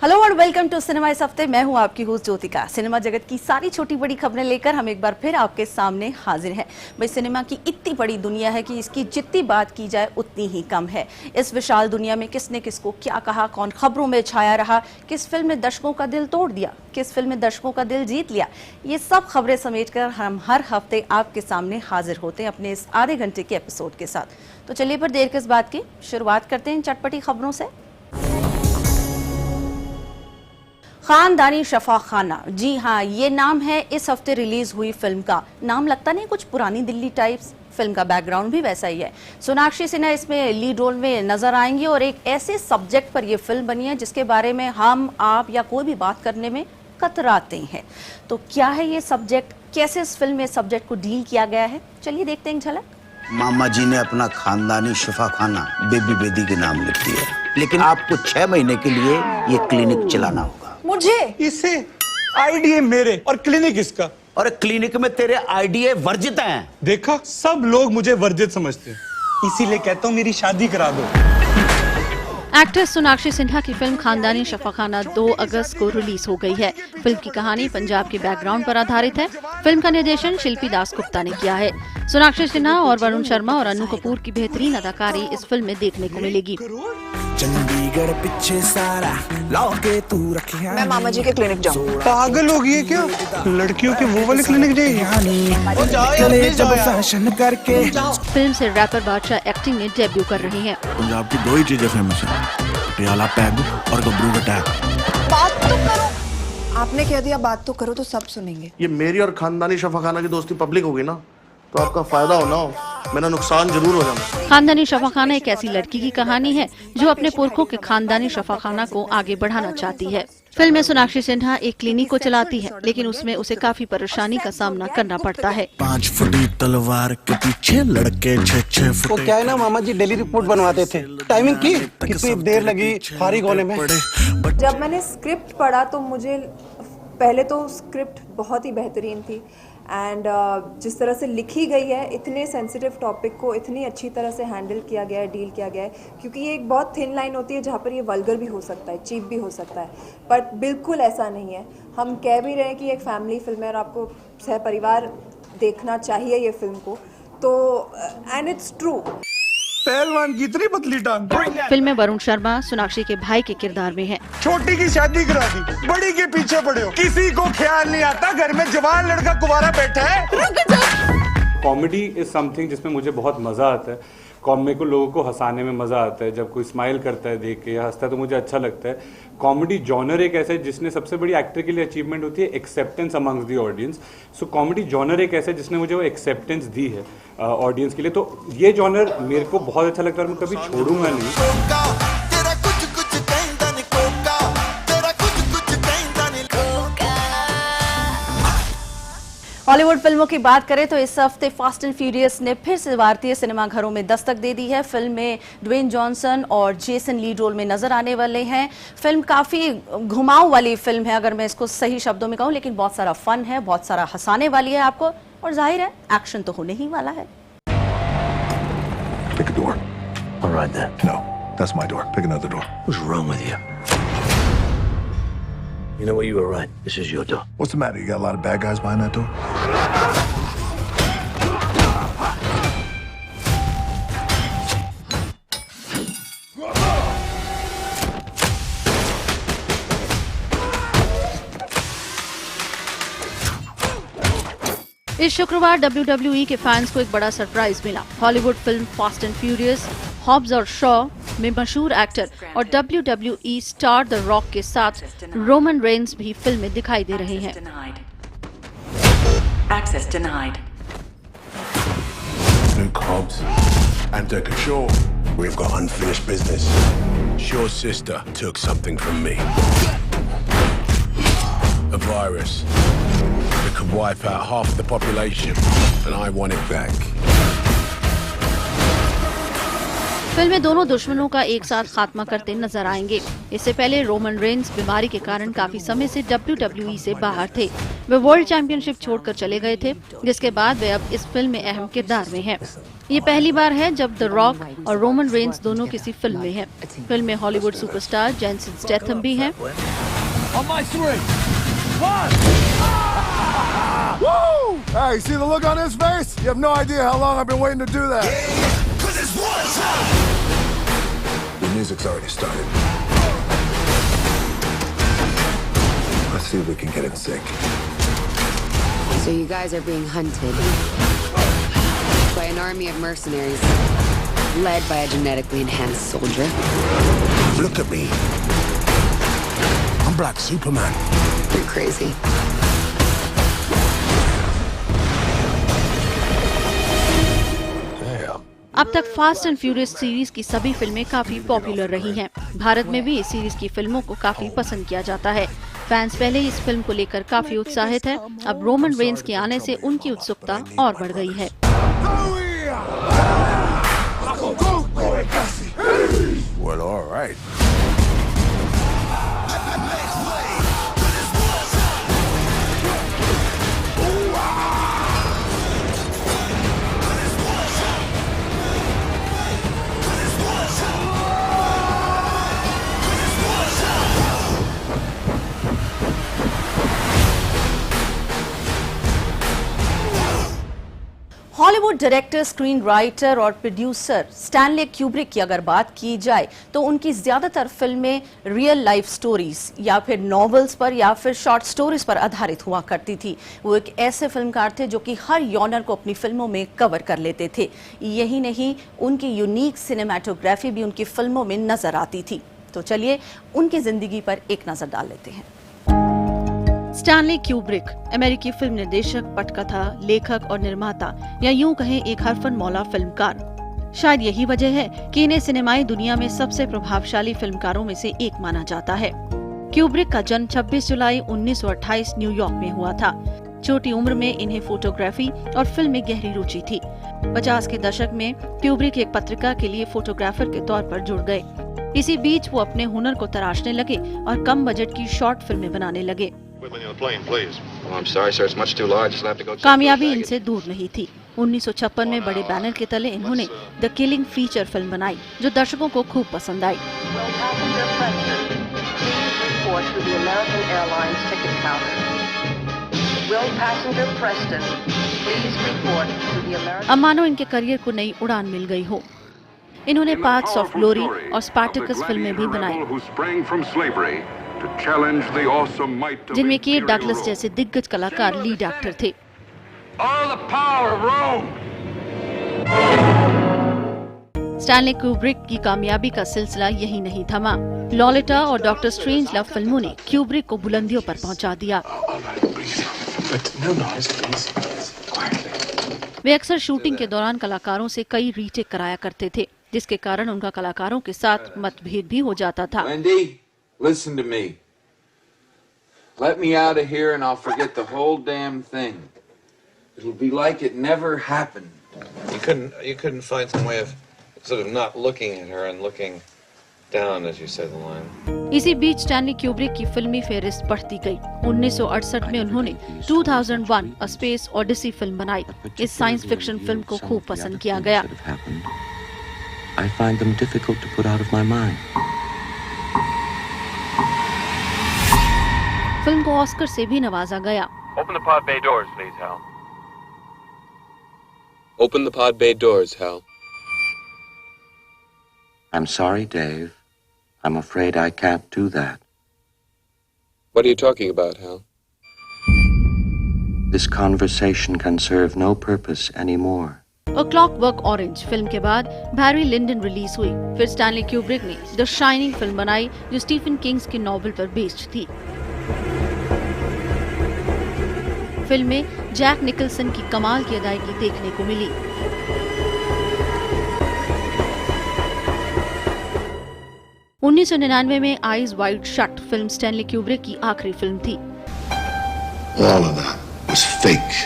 Hello और welcome to cinema. इस हफ्ते मैं हूं आपकी होस्ट ज्योतिका। सिनेमा जगत की सारी छोटी बड़ी खबरें लेकर हम एक बार फिर आपके सामने हाजिर हैं। भाई, सिनेमा की इतनी बड़ी दुनिया है कि इसकी जितनी बात की जाए उतनी ही कम है। इस विशाल दुनिया में किसने किसको क्या कहा, कौन खबरों में छाया रहा, किस फिल्म ने दर्शकों का दिल तोड़ दिया, किस फिल्म ने दर्शकों का दिल जीत लिया, ये सब खबरें समेटकर हम हर हफ्ते आपके सामने हाजिर होते हैं अपने इस आधे घंटे के एपिसोड के साथ। तो चलिए पर देर किस बात की, शुरुआत करते हैं चटपटी खबरों से। खानदानी शफाखाना, जी हाँ, ये नाम है इस हफ्ते रिलीज हुई फिल्म का। नाम लगता नहीं कुछ पुरानी दिल्ली टाइप्स, फिल्म का बैकग्राउंड भी वैसा ही है। सोनाक्षी सिन्हा इसमें लीड रोल में नजर आएंगी और एक ऐसे सब्जेक्ट पर यह फिल्म बनी है जिसके बारे में हम, आप या कोई भी बात करने में कतराते हैं। तो क्या है ये सब्जेक्ट, कैसे इस फिल्म में सब्जेक्ट को डील किया गया है, चलिए देखते हैं एक झलक। मामा जी ने अपना खानदानी शफाखाना बेबी बेदी के नाम लिख दिया, लेकिन आपको 6 महीने के लिए ये क्लिनिक चलाना होगा। मुझे इसे आईडीए मेरे और क्लिनिक इसका। और क्लिनिक में तेरे आईडीए वर्जित हैं। देखा, सब लोग मुझे वर्जित समझते हैं, इसीलिए कहता हूँ मेरी शादी करा दो। एक्ट्रेस सोनाक्षी सिन्हा की फिल्म खानदानी शफाखाना 2 अगस्त को रिलीज हो गई है। फिल्म की कहानी पंजाब के बैकग्राउंड पर आधारित है। फिल्म का निर्देशन शिल्पी दास गुप्ता ने किया है। सोनाक्षी सिन्हा और वरुण शर्मा और अनु कपूर की बेहतरीन अदाकारी इस फिल्म में देखने को मिलेगी। चंडीगढ़ पीछे सारा लौके तू रखिया। मैं मामा जी के क्लिनिक जाऊँ। पागल हो गई है क्या? लड़कियों के वो वाले क्लिनिक जाएगी? जब फैशन करके फिल्म से रैपर बादशाह एक्टिंग में डेब्यू कर रहे हैं। पंजाब की 2 ही चीजें फेमस है, पटियाला पैग और गबरू का टैग। बात तो करो। आपने कह दिया बात तो करो तो सब सुनेंगे। ये मेरी और खानदानी शफाखाना की दोस्ती पब्लिक होगी ना, तो आपका फायदा हो ना हो, मेरा नुकसान जरूर हो जाना। खानदानी शफाखाना एक ऐसी लड़की की कहानी है जो अपने पुरखों के खानदानी शफाखाना को आगे बढ़ाना चाहती है। फिल्म में सोनाक्षी सिन्हा एक क्लिनिक को चलाती है, लेकिन उसमें उसे काफी परेशानी का सामना करना पड़ता है। 5 फुटी तलवार के पीछे लड़के 6-6 फुट। वो क्या है ना, मामा जी डेली रिपोर्ट बनवाते थे। टाइमिंग की कितनी देर लगी फारिग होने में। जब मैंने स्क्रिप्ट पढ़ा तो मुझे पहले तो स्क्रिप्ट बहुत ही बेहतरीन थी एंड जिस तरह से लिखी गई है, इतने सेंसिटिव टॉपिक को इतनी अच्छी तरह से हैंडल किया गया है, डील किया गया है, क्योंकि ये एक बहुत थिन लाइन होती है जहाँ पर ये वल्गर भी हो सकता है, चीप भी हो सकता है, पर बिल्कुल ऐसा नहीं है। हम कह भी रहे हैं कि एक फैमिली फिल्म है और आपको सह परिवार देखना चाहिए ये फिल्म को, तो एंड इट्स ट्रू। पहलवान की इतनी पतली टांग। फिल्म में वरुण शर्मा सोनाक्षी के भाई के किरदार में है। छोटी की शादी करा दी, बड़ी के पीछे पड़े हो, किसी को ख्याल नहीं आता घर में जवान लड़का कुंवारा बैठा है। कॉमेडी इज समथिंग जिसमें मुझे बहुत मजा आता है। मेरे को लोगों को हंसाने में मजा आता है, जब कोई स्माइल करता है देख के या हंसता है तो मुझे अच्छा लगता है। कॉमेडी जॉनर एक ऐसा है जिसने सबसे बड़ी एक्टर के लिए अचीवमेंट होती है acceptance amongst the audience. So comedy genre एक ऐसा है जिसने मुझे वो एक्सेप्टेंस दी है ऑडियंस के लिए, तो ये जॉनर मेरे को बहुत अच्छा लगता है और मैं कभी छोड़ूंगा नहीं। हॉलीवुड फिल्मों की बात करें तो इस हफ्ते फास्ट एंड फ्यूरियस ने फिर से भारतीय सिनेमा घरों में दस्तक दे दी है। फिल्म में ड्वेन जॉनसन और जेसन लीड रोल में नजर आने वाले हैं। फिल्म काफी घुमाव वाली फिल्म है, अगर मैं इसको सही शब्दों में कहूं, लेकिन बहुत सारा फन है, बहुत सारा हंसाने वाली है आपको, और जाहिर है एक्शन तो होने ही वाला है। Pick a door. All right then. No, that's my door. Pick another door. What's wrong with you? You know what? You were right. This is your door. What's the matter? You got a lot of bad guys behind that door? इस शुक्रवार WWE के fans को एक बड़ा surprise मिला। Hollywood film Fast and Furious Hobbs और Shaw में मशहूर एक्टर और WWE स्टार द रॉक के साथ रोमन रेंस भी फिल्म में दिखाई दे रहे हैं। Luke Hobbs and Decker Shaw. We've got unfinished business. Shaw's sister took something from me. A virus that could wipe out half the population, and I want it back. Film में दोनों दुश्मनों का एक साथ खात्मा करते नजर आएंगे। इससे पहले रोमन रेंस बीमारी के कारण काफी समय से WWE से बाहर थे। वे वर्ल्ड चैंपियनशिप छोड़कर चले गए थे, जिसके बाद वे अब इस फिल्म में अहम किरदार में हैं। ये पहली बार है जब द रॉक और रोमन रेंस दोनों किसी फिल्म में हैं। फिल्म में हॉलीवुड सुपरस्टार जेसन स्टेथम भी हैं। Hey, see the look on his face? You have no idea how long I've been waiting to do that. The music's already started. Let's see if we can get in sync. So you guys are being hunted by an army of mercenaries led by a genetically enhanced soldier. Look at me. I'm Black Superman. You're crazy. अब तक fast and furious series की सभी फिल्में काफी popular रही हैं। भारत में भी इस सीरीज की फिल्मों को काफी पसंद किया जाता है। फैंस पहले ही इस फिल्म को लेकर काफी उत्साहित हैं। अब रोमन रेंस के आने से उनकी उत्सुकता और बढ़ गई है। Well, all right. Hollywood director, screen writer और प्रोड्यूसर स्टैनली क्यूब्रिक की अगर बात की जाए तो उनकी ज्यादातर फिल्में रियल लाइफ स्टोरीज या फिर नॉवेल्स पर या फिर शॉर्ट स्टोरीज पर आधारित हुआ करती थी। वो एक ऐसे फिल्मकार थे जो कि हर जॉनर को अपनी फिल्मों में कवर कर लेते थे। यही नहीं, उनकी यूनिक सिनेमैटोग्राफी भी उनकी फिल्मों में नजर आती थी। तो चलिए उनकी जिंदगी पर एक नजर डाल लेते हैं। स्टैनली क्यूब्रिक अमेरिकी फिल्म निर्देशक, पटकथा, लेखक और निर्माता, या यूं कहें एक हरफन मौला फिल्मकार। शायद यही वजह है कि इन्हें सिनेमाई दुनिया में सबसे प्रभावशाली फिल्मकारों में से एक माना जाता है। क्यूब्रिक का जन्म 26 जुलाई 1928 न्यूयॉर्क में हुआ था। छोटी उम्र में इन्हें फोटोग्राफी और फिल्म में गहरी रुचि थी। 50 के दशक में क्यूब्रिक एक पत्रिका के लिए फोटोग्राफर के तौर पर जुड़ गए। इसी बीच वो अपने हुनर को तराशने लगे और कम बजट की शॉर्ट फिल्में बनाने लगे। कामयाबी इनसे दूर नहीं थी। 1956 में बड़े बैनर के तले इन्होंने द किलिंग फीचर फिल्म बनाई, जो दर्शकों को खूब पसंद आई। अब मानो इनके करियर को नई उड़ान मिल गई हो। इन्होंने पाथ्स ऑफ ग्लोरी और स्पार्टकस फिल्में भी बनाई, जिनमें कीट डगलस जैसे दिग्गज कलाकार लीड एक्टर थे। स्टैनली क्यूब्रिक की कामयाबी का सिलसिला यही नहीं थमा। लॉलिटा और डॉक्टर स्ट्रेंज लव फिल्मों ने क्यूब्रिक को बुलंदियों पर पहुंचा दिया। वे अक्सर शूटिंग के दौरान कलाकारों से कई रीटेक कराया करते थे, जिसके कारण उनका कलाकारों के साथ मतभेद भी हो जाता था। Listen to me. Let me out of here and I'll forget the whole damn thing. It'll be like it never happened. You couldn't find some way of sort of not looking at her and looking down as you said the line. इसी बीच Stanley Kubrick की फिल्मी फेहरिस्त बढ़ती गई। 1968 में उन्होंने 2001 a space Odissi film बनाई। इस science fiction film को खूब पसंद किया गया। I find them difficult to put out of my mind. Film को ऑस्कर से भी नवाजा गया। Open the pod bay doors, please, Hal. Open the pod bay doors, Hal. I'm sorry, Dave. I'm afraid I can't do that. What are you talking about, Hal? This conversation can serve no purpose anymore. A Clockwork Orange film के बाद बैरी Lyndon release हुई। फिर Stanley Kubrick ने the shining film बनाई, जो Stephen Kings की novel पर based थी। फिल्म में जैक निकलसन की कमाल की अदायगी देखने को मिली। उन्नीस 1999 में eyes wide shut film Stanley Kubrick की आखिरी फिल्म थी। All of that was fake.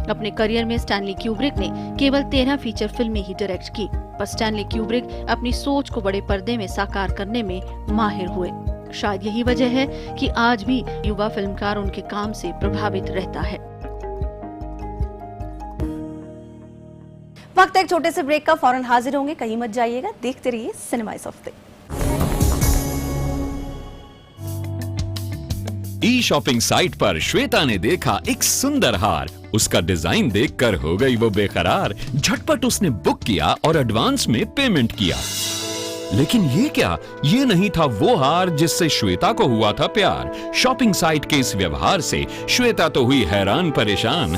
अपने करियर में स्टैनली क्यूब्रिक ने केवल 13 फीचर फिल्में ही डायरेक्ट की, पर स्टैनली क्यूब्रिक अपनी सोच को बड़े पर्दे में साकार करने में माहिर हुए। शायद यही वजह है कि आज भी युवा फिल्मकार उनके काम से प्रभावित रहता है। वक्त एक छोटे से ब्रेक का, फौरन हाजिर होंगे, कहीं मत जाइएगा, देखते रहिए सिनेमा इस हफ्ते। ई शॉपिंग साइट पर श्वेता ने देखा एक सुंदर हार। उसका डिजाइन देखकर हो गई वो बेकरार। झटपट उसने बुक किया और एडवांस में पेमेंट किया। लेकिन ये क्या, ये नहीं था वो हार जिससे श्वेता को हुआ था प्यार। शॉपिंग साइट के इस व्यवहार से श्वेता तो हुई हैरान परेशान।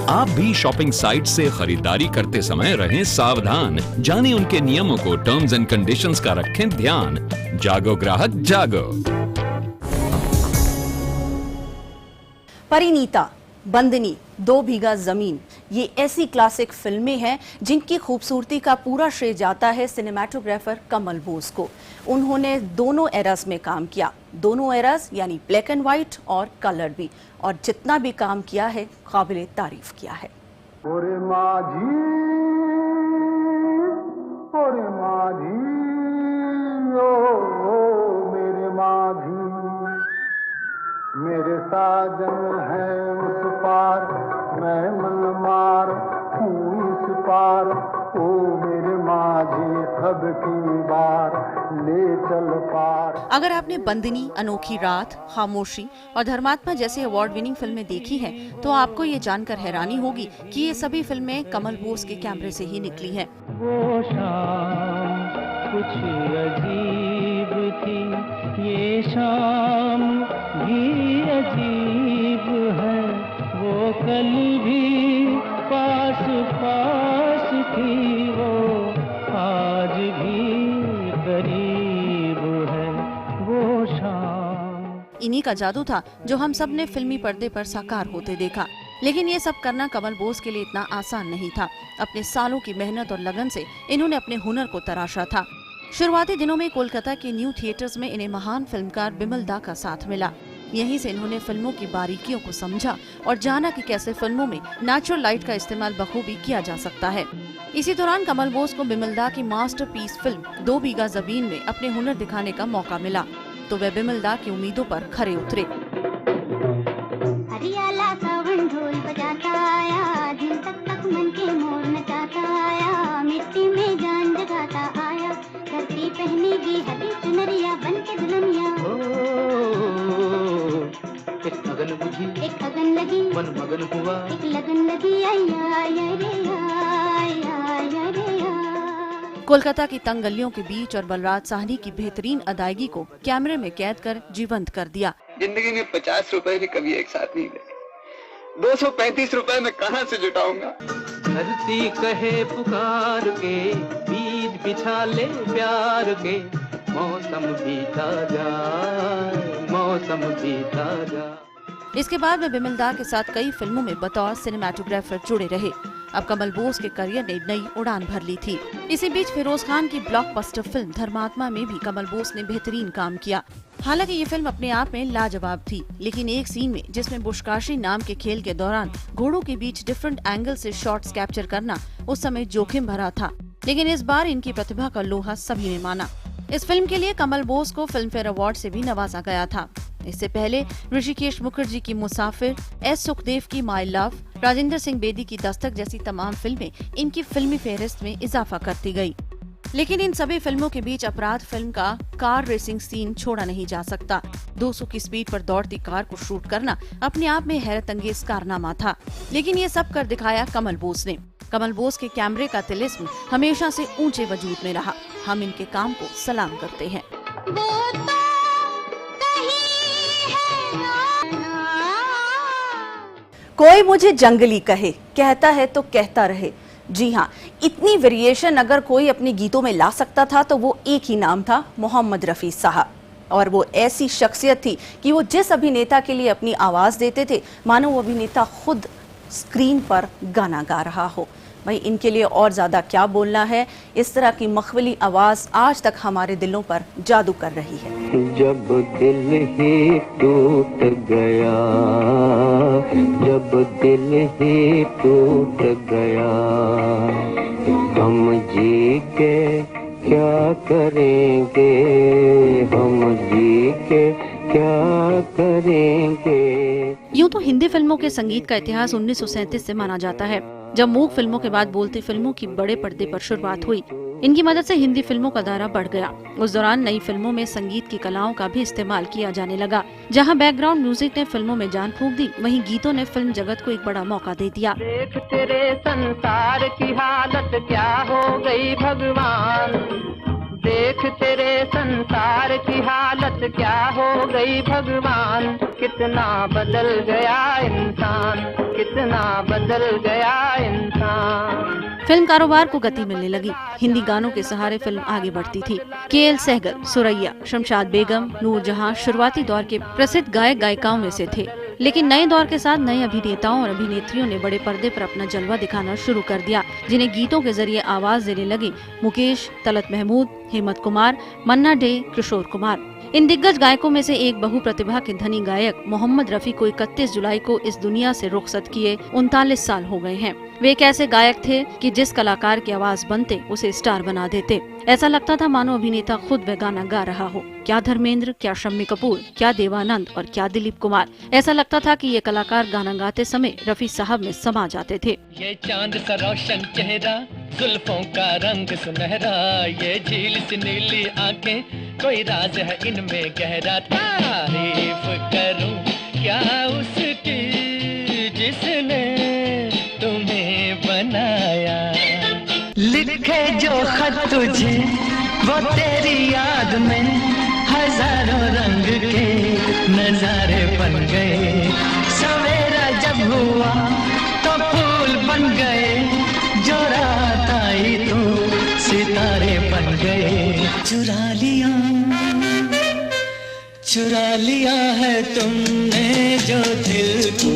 आप भी शॉपिंग साइट से खरीदारी करते समय रहें सावधान। जानें उनके नियमों को, टर्म्स एंड कंडीशंस का रखें ध्यान। जागो ग्राहक जागो। परिणीता, बंदनी, 2 बीघा जमीन, ये ऐसी क्लासिक फिल्में हैं जिनकी खूबसूरती का पूरा श्रेय जाता है सिनेमैटोग्राफर कमल बोस को। उन्होंने दोनों एरास में काम किया, दोनों एरास यानी ब्लैक एंड व्हाइट और कलर भी, और जितना भी काम किया है काबिले तारीफ किया है। ओरे माझी, ओरे माझी, ओ मेरे माझी, मेरे साजन है उस पार, मैं मन मार हूँ इस पार, ओ मेरे माझी खब की बार, ले चल पार। अगर आपने बंदनी, अनोखी रात, खामोशी और धर्मात्मा जैसी अवार्ड विनिंग फिल्में देखी हैं, तो आपको ये जानकर हैरानी होगी कि ये सभी फिल्में कमल बोस के कैमरे से ही निकली हैं। वो शाम कुछ अजीब थी, ये शाम भी अजीब है, वो कल भी पास पास थी, वो आज भी करीब है, वो शाम। इन्हीं का जादू था जो हम सब ने फिल्मी पर्दे पर साकार होते देखा। लेकिन ये सब करना कमल बोस के लिए इतना आसान नहीं था। अपने सालों की मेहनत और लगन से इन्होंने अपने हुनर को तराशा था। शुरुआती दिनों में कोलकाता के न्यू थिएटर्स में इन्हें महान फिल्मकार बिमल दा का साथ मिला। यहीं से इन्होंने फिल्मों की बारीकियों को समझा और जाना कि कैसे फिल्मों में नेचुरल लाइट का इस्तेमाल बखूबी किया जा सकता है। इसी दौरान कमल बोस को बिमल दा की मास्टरपीस फिल्म 2 बीघा जमीन में अपने हुनर दिखाने का मौका मिला, तो वे बिमल दा की उम्मीदों पर खरे उतरे। हरियाला सावन ढोल बजाता आया, दिल तक तक मन के मोर नचाता आया, मिट्टी में जान जगाता आया, धरती पहनेगी हरी चुनरिया बन के दुल्हनिया। एक लगन बुझी, एक लगन लगी, मन मगन हुआ, एक लगन लगी, आया रे आया रे। कोलकाता की तंग गलियों के बीच और बलराज साहनी की बेहतरीन अदायगी को कैमरे में कैद कर जीवंत कर दिया। जिंदगी में 50 रुपए भी कभी एक साथ नहीं गए, 235 रुपए मैं कहाँ से जुटाऊंगा। धरती कहे पुकार के, बीज बिछा ले प्यार के, मौसम बीता जाए, मौसम बीता जाए। इसके बाद वे बिमल दा के साथ कई फिल्मों में बतौर सिनेमैटोग्राफर जुड़े रहे। अब कमल बोस के करियर ने नई उड़ान भर ली थी। इसी बीच फिरोज खान की ब्लॉकबस्टर फिल्म धर्मात्मा में भी कमल बोस ने बेहतरीन काम किया। हालांकि ये फिल्म अपने आप में लाजवाब थी, लेकिन एक सीन में जिसमें बुशकाशी नाम के खेल के दौरान घोड़ों के बीच डिफरेंट एंगल से शॉट्स कैप्चर करना उस समय जोखिम भरा था, लेकिन इस बार इनकी प्रतिभा का लोहा सभी ने माना। इस फिल्म के लिए कमल बोस को फिल्म फेयर अवार्ड से भी नवाजा गया था। इससे पहले ऋषिकेश मुखर्जी की मुसाफिर, एस सुखदेव की माय लव, राजेंद्र सिंह बेदी की दस्तक जैसी तमाम फिल्में इनकी फिल्मी फेहरिस्त में इजाफा करती गई। लेकिन इन सभी फिल्मों के बीच अपराध फिल्म का कार रेसिंग सीन छोड़ा नहीं जा सकता। 200 की स्पीड पर दौड़ती कार को शूट करना अपने आप में हैरत अंगेज कारनामा था, लेकिन ये सब कर दिखाया कमल बोस ने। कमल बोस के कैमरे का तिलिस्म हमेशा से ऊंचे वजूद में रहा। हम इनके काम को सलाम करते हैं। कोई मुझे जंगली कहे, कहता है तो कहता रहे। जी हाँ, इतनी वेरिएशन अगर कोई अपने गीतों में ला सकता था तो वो एक ही नाम था, मोहम्मद रफ़ी साहब। और वो ऐसी शख्सियत थी कि वो जिस अभिनेता के लिए अपनी आवाज़ देते थे मानो वो अभिनेता खुद स्क्रीन पर गाना गा रहा हो। भाई इनके लिए और ज़्यादा क्या बोलना है। इस तरह की मखमली आवाज़ आज तक हमारे दिलों पर जादू कर रही है। जब दिल ही टूट गया, जब जब दिल ही टूट गया, हम जी के क्या करेंगे, हम जी के क्या करेंगे। यूं तो हिंदी फिल्मों के संगीत का इतिहास 1937 से माना जाता है, जब मूक फिल्मों के बाद बोलती फिल्मों की बड़े पर्दे पर शुरुआत हुई। इनकी मदद से हिंदी फिल्मों का दायरा बढ़ गया। उस दौरान नई फिल्मों में संगीत की कलाओं का भी इस्तेमाल किया जाने लगा। जहां बैकग्राउंड म्यूजिक ने फिल्मों में जान फूंक दी, वहीं गीतों ने फिल्म जगत को एक बड़ा मौका दे दिया। देख तेरे संसार की हालत क्या हो गई भगवान, देख तेरे संसार की हालत क्या हो गई भगवान, कितना बदल गया इंसान, कितना बदल गया इंसान। फिल्म कारोबार को गति मिलने लगी। हिंदी गानों के सहारे फिल्म आगे बढ़ती थी। के.एल. सहगल, सुरैया, शमशाद बेगम, नूरजहां शुरुआती दौर के प्रसिद्ध गायक गायिकाओं में से थे। लेकिन नए दौर के साथ नए अभिनेताओं और अभिनेत्रियों ने बड़े पर्दे पर अपना जलवा दिखाना शुरू कर दिया, जिन्हें गीतों के जरिए आवाज देने लगे मुकेश, तलत महमूद, हेमंत कुमार, मन्ना डे, किशोर कुमार। इन दिग्गज गायकों में से एक बहुप्रतिभा के धनी गायक मोहम्मद रफी को 31 जुलाई को इस दुनिया से रुखसत किए 39 साल हो गए हैं। वे एक ऐसे गायक थे कि जिस कलाकार की आवाज बनते उसे स्टार बना देते। ऐसा लगता था मानो अभिनेता खुद वह गाना गा रहा हो। क्या धर्मेंद्र, क्या शम्मी कपूर, क्या देवानंद और क्या दिलीप कुमार। ऐसा लगता था कि ये कलाकार गाना गाते समय रफी साहब में समा जाते थे। ये चांद सा रोशन चेहरा, जुल्फों का रंग सुनहरा, ये झील सी नीली आंखें, कोई राज है इनमें गहरा। तारीफ करूं क्या उसकी जिसने तुम्हें बनाया, लिखे जो खत तुझे वो तेरी याद में हजारों रंग के नजारे बन गए। सवेरा जब हुआ तो फूल बन गए, जो रात आई तो सितारे बन गए। चुरा लिया है तुमने जो दिल को,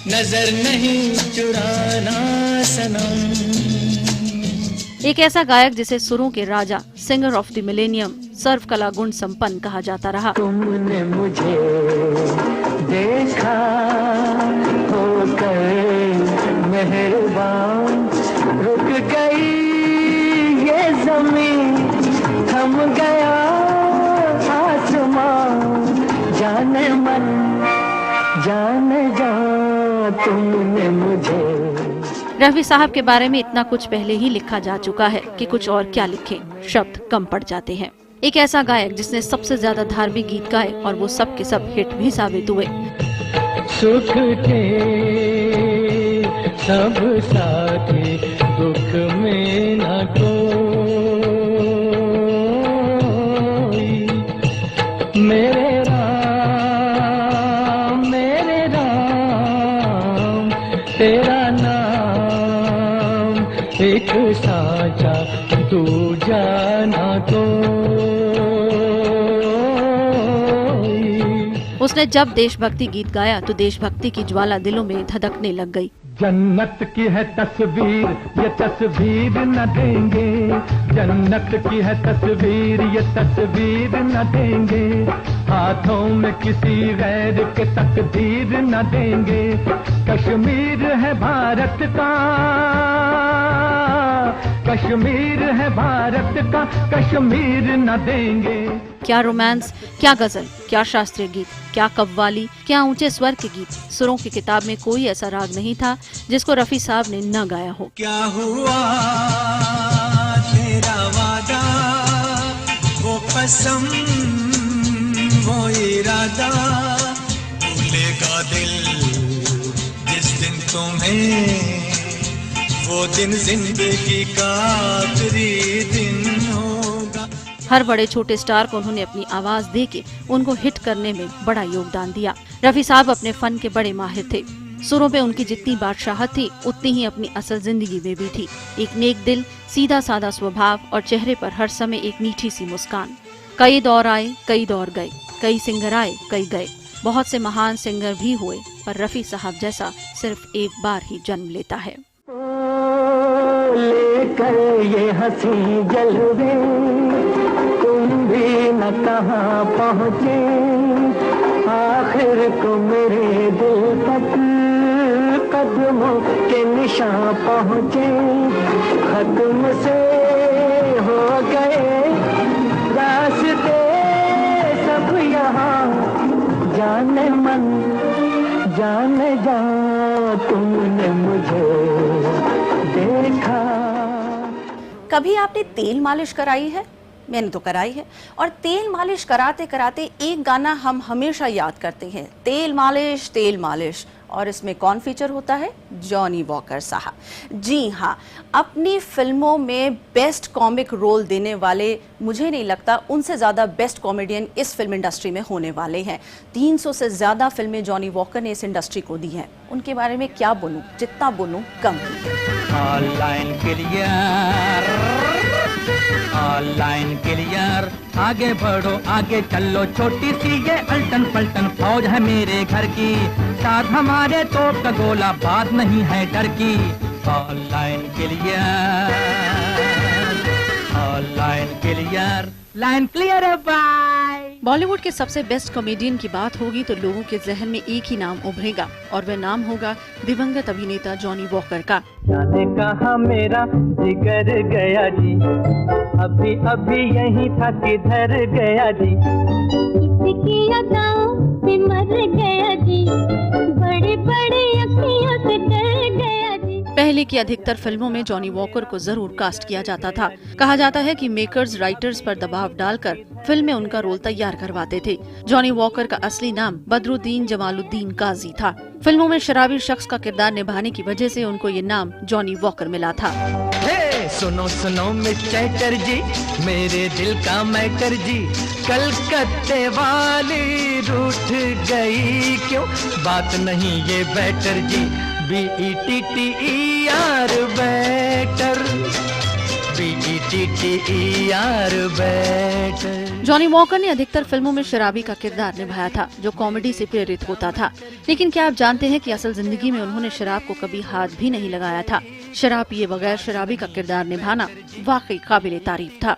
नजर नहीं चुराना सनम। एक ऐसा गायक जिसे सुरों के राजा, सिंगर ऑफ द मिलेनियम, सर्व कला गुण संपन्न कहा जाता रहा। तुमने मुझे देखा होकर मेहरबान, रुक गई ये जमीन, थम गया आसमान, जाने मन जाने जा तुमने मुझे। रफी साहब के बारे में इतना कुछ पहले ही लिखा जा चुका है कि कुछ और क्या लिखें, शब्द कम पड़ जाते हैं। एक ऐसा गायक जिसने सबसे ज्यादा धार्मिक गीत गाए और वो सब के सब हिट भी साबित हुए। सुख के सब साथी, दुख में न कोई, मेरे राम तेरा नाम एक साचा, दूजा ना उसने जब देशभक्ति गीत गाया तो देशभक्ति की ज्वाला दिलों में धधकने लग गई। जन्नत की है तस्वीर, ये तस्वीर न देंगे, जन्नत की है तस्वीर, ये तस्वीर न देंगे, हाथों में किसी गैर के तकदीर न देंगे। कश्मीर है भारत का, कश्मीर है भारत का, कश्मीर न देंगे। क्या रोमांस, क्या गजल, क्या शास्त्रीय गीत, क्या कव्वाली, क्या ऊंचे स्वर के गीत। सुरों की किताब में कोई ऐसा राग नहीं था जिसको रफी साहब ने न गाया हो। क्या हुआ तेरा वादा, वो कसम, वो इरादा, भूलेगा दिल जिस दिन तुम्हें, वो दिन जिंदगी का आखिरी दिन होगा। हर बड़े छोटे स्टार को उन्होंने अपनी आवाज देके उनको हिट करने में बड़ा योगदान दिया। रफी साहब अपने फन के बड़े माहिर थे। सुरों पे उनकी जितनी बादशाहत थी उतनी ही अपनी असल जिंदगी में भी थी। एक नेक दिल, सीधा साधा स्वभाव और चेहरे पर हर समय एक मीठी सी मुस्कान। कई दौर आए, कई दौर गए, कई सिंगर आए, कई गए। बहुत से महान सिंगर भी हुए, पर रफी साहब जैसा सिर्फ एक बार ही जन्म लेता है। लेकर ये हंसी जलवे तुम भी न कहाँ पहुँचे, आखिर मेरे को मेरे दिल तक कदमों के निशान पहुँचे, खत्म से हो गए रास्ते सब यहाँ, जाने मन जाने जा तुमने मुझे देखा। कभी आपने तेल मालिश कराई है? मैंने तो कराई है। और तेल मालिश कराते कराते एक गाना हम हमेशा याद करते हैं, तेल मालिश। और इसमें कौन फीचर होता है? जॉनी वॉकर साहब। जी हाँ, अपनी फिल्मों में बेस्ट कॉमिक रोल देने वाले, मुझे नहीं लगता उनसे ज़्यादा बेस्ट कॉमेडियन इस फिल्म इंडस्ट्री में होने वाले हैं। 300 से ज़्यादा फिल्में जॉनी वॉकर ने इस इंडस्ट्री को दी हैं। उनके बारे में क्या बोलूं, जितना बोलूं कम ऑनलाइन क्लियर, आगे बढ़ो आगे चलो, छोटी सी ये अल्टन पल्टन फौज है मेरे घर की, साथ हमारे तोप का गोला, बात नहीं है डर की। ऑनलाइन क्लियर, लाइन क्लियर है बाय। बॉलीवुड के सबसे बेस्ट कॉमेडियन की बात होगी तो लोगों के जहन में एक ही नाम उभरेगा और वह नाम होगा दिवंगत अभिनेता जॉनी वॉकर का। जाने कहाँ मेरा जिगर गया जी, अभी अभी यही था किधर गया जी, किसकी अदाओं पे मर गया जी, बड़ी बड़ी अखियों से डर गया जी। पहले की अधिकतर फिल्मों में जॉनी वॉकर को जरूर कास्ट किया जाता था। कहा जाता है कि मेकर्स राइटर्स पर दबाव डालकर फिल्म में उनका रोल तैयार करवाते थे। जॉनी वॉकर का असली नाम बदरुद्दीन जमालुद्दीन गाजी था। फिल्मों में शराबी शख्स का किरदार निभाने की वजह से उनको ये नाम जॉनी वॉकर मिला था। सुनो सुनो मिस्टर चटर्जी, मेरे दिल का मैटर जी, कलकत्ते वाली रूठ गई क्यों, बात नहीं ये बेटर जी, BETTER better, BETTER better. Johnny walker ने अधिकतर फिल्मों में शराबी का किरदार निभाया था जो कॉमेडी से प्रेरित होता था। लेकिन क्या आप जानते हैं कि असल जिंदगी में उन्होंने शराब को कभी हाथ भी नहीं लगाया था। शराब पिए बगैर शराबी का किरदार निभाना वाकई काबिले तारीफ था।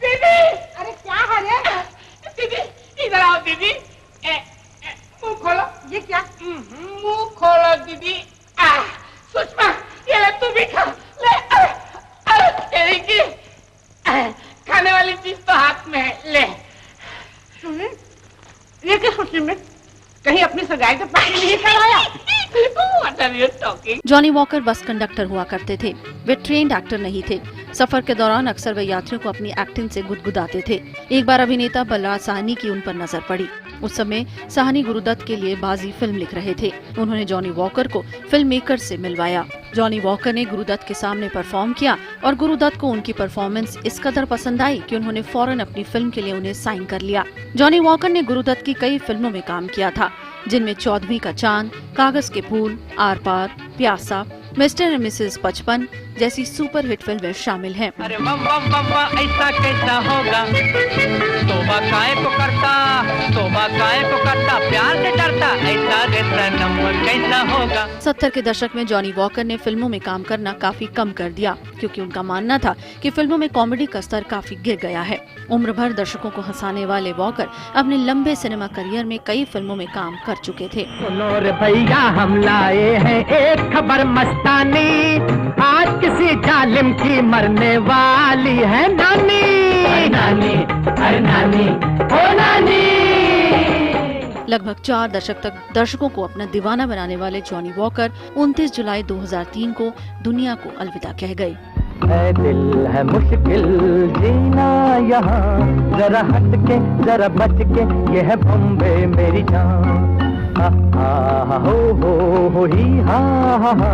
दीदी, अरे क्या हाल है? दीदी इधर आओ दीदी, मुंह खोलो। ये क्या? मुंह खोलो दीदी। सुषमा, ये ले तू भी खा ले। खाने वाली चीज तो हाथ में है, ले। सुनिए, ये क्या खुशी में कहीं अपनी सगाई का पानी नहीं कराया? What are you talking? Johnny walker bus conductor हुआ करते थे। वे ट्रेन्ड एक्टर नहीं थे। सफर के दौरान अक्सर वे यात्रियों को अपनी एक्टिंग से गुदगुदाते थे। एक बार अभिनेता बलराज साहनी की उन पर नजर पड़ी। उस समय साहनी गुरुदत्त के लिए बाजी फिल्म लिख रहे थे। उन्होंने जॉनी वॉकर को फिल्म मेकर से मिलवाया। जॉनी वॉकर ने गुरुदत्त के सामने परफॉर्म किया और गुरुदत्त को उनकी परफॉर्मेंस इस कदर पसंद आई कि उन्होंने फौरन अपनी फिल्म के लिए उन्हें साइन कर लिया। जॉनी वॉकर ने गुरुदत्त की कई फिल्मों में काम किया था, जिनमें 14वीं का चांद, कागज के फूल, आर पार, प्यासा, मिस्टर एंड मिसेस 55 जैसी सुपरहिट फिल्में शामिल हैं। अरे वम वम वम वम, ऐसा कैसा होगा, तोबा काहे को करता, तोबा काहे को करता, प्यार से डरता, ऐसा सनम कैसा होगा। 70 के दशक में जॉनी वॉकर ने फिल्मों में काम करना काफी कम कर दिया क्योंकि उनका मानना था कि फिल्मों में कॉमेडी का स्तर काफी गिर गया है। उम्र भर दर्शकों को हंसाने वाले वॉकर अपने लंबे सिनेमा करियर में कई फिल्मों में काम कर चुके थे। सुनो रे भैया, हम लाए हैं एक खबर मस्तानी, आज किसी जालिम की मरने वाली है नानी। नानी, अरे नानी, ओ नानी। लगभग 4 दशक तक दर्शकों को अपना दीवाना बनाने वाले जॉनी वॉकर 29 जुलाई 2003 को दुनिया को अलविदा कह गए। है दिल है मुश्किल जीना यहाँ, जरा हट के जरा बच के, ये है बॉम्बे मेरी जान। हा हो ही हा हा।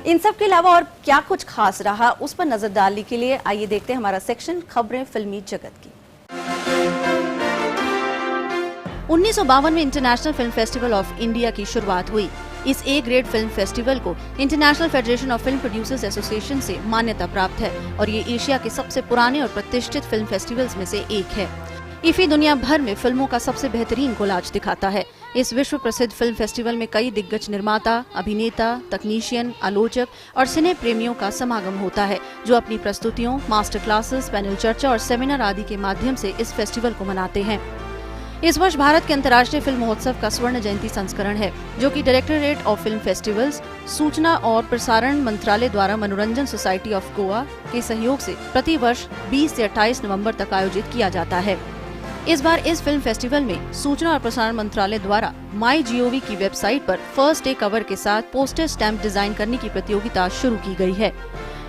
इन सब के अलावा और क्या कुछ खास रहा, उस पर नजर डालने के लिए आइए देखते हैं हमारा सेक्शन खबरें फिल्मी जगत की। 1952 में international film festival of India की शुरुआत हुई। इस ए ग्रेड फिल्म फेस्टिवल को international federation of film producers association से मान्यता प्राप्त है और ये एशिया के सबसे पुराने और प्रतिष्ठित फिल्म फेस्टिवल्स में से एक है। इफी दुनिया भर में फिल्मों का सबसे बेहतरीन कोलाज दिखाता है। इस विश्व प्रसिद्ध फिल्म फेस्टिवल में कई दिग्गज निर्माता, अभिनेता, तकनीशियन, आलोचक और सिने प्रेमियों का समागम होता है, जो अपनी प्रस्तुतियों, मास्टर क्लासेस, पैनल चर्चा और सेमिनार आदि के माध्यम से इस फेस्टिवल को मनाते हैं। इस वर्ष भारत के अंतर्राष्ट्रीय फिल्म महोत्सव का स्वर्ण जयंती संस्करण है, जो कि डायरेक्टरेट ऑफ फिल्म फेस्टिवल्स, सूचना और प्रसारण मंत्रालय द्वारा मनोरंजन सोसाइटी ऑफ गोवा के सहयोग से प्रति वर्ष 20 से 28 नवंबर तक आयोजित किया जाता है। इस बार इस फिल्म फेस्टिवल में सूचना और प्रसारण मंत्रालय द्वारा MyGov की वेबसाइट पर फर्स्ट डे कवर के साथ पोस्टर स्टैम्प डिजाइन करने की प्रतियोगिता शुरू की गई है।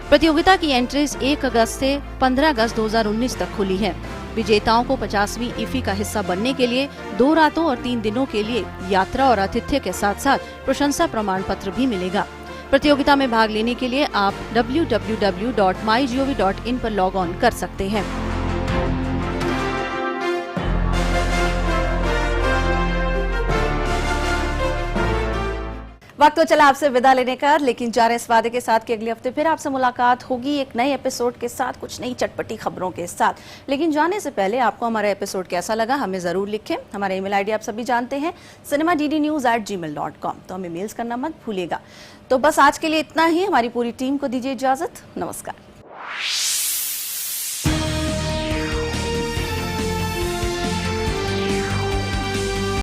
प्रतियोगिता की एंट्रीज 1 अगस्त से 15 अगस्त 2019 तक खुली है। विजेताओं को 50वीं IFFI का हिस्सा बनने के लिए 2 रातों और 3 दिनों के लिए यात्रा और आतिथ्य के साथ साथ प्रशंसा प्रमाण पत्र भी मिलेगा। प्रतियोगिता में भाग लेने के लिए आप www.mygov.in पर लॉग ऑन कर सकते हैं। वक्त तो चला आपसे विदा लेने का, लेकिन जा रहे इस वादे के साथ कि अगले हफ्ते फिर आपसे मुलाकात होगी एक नए एपिसोड के साथ, कुछ नई चटपटी खबरों के साथ। लेकिन जाने से पहले आपको हमारा एपिसोड कैसा लगा हमें ज़रूर लिखें। हमारा ईमेल आईडी आप सभी जानते हैं, cinemaddnews@gmail.com। तो हमें मेल्स करना मत भूलिएगा। तो बस आज के लिए इतना ही। हमारी पूरी टीम को दीजिए इजाज़त। नमस्कार।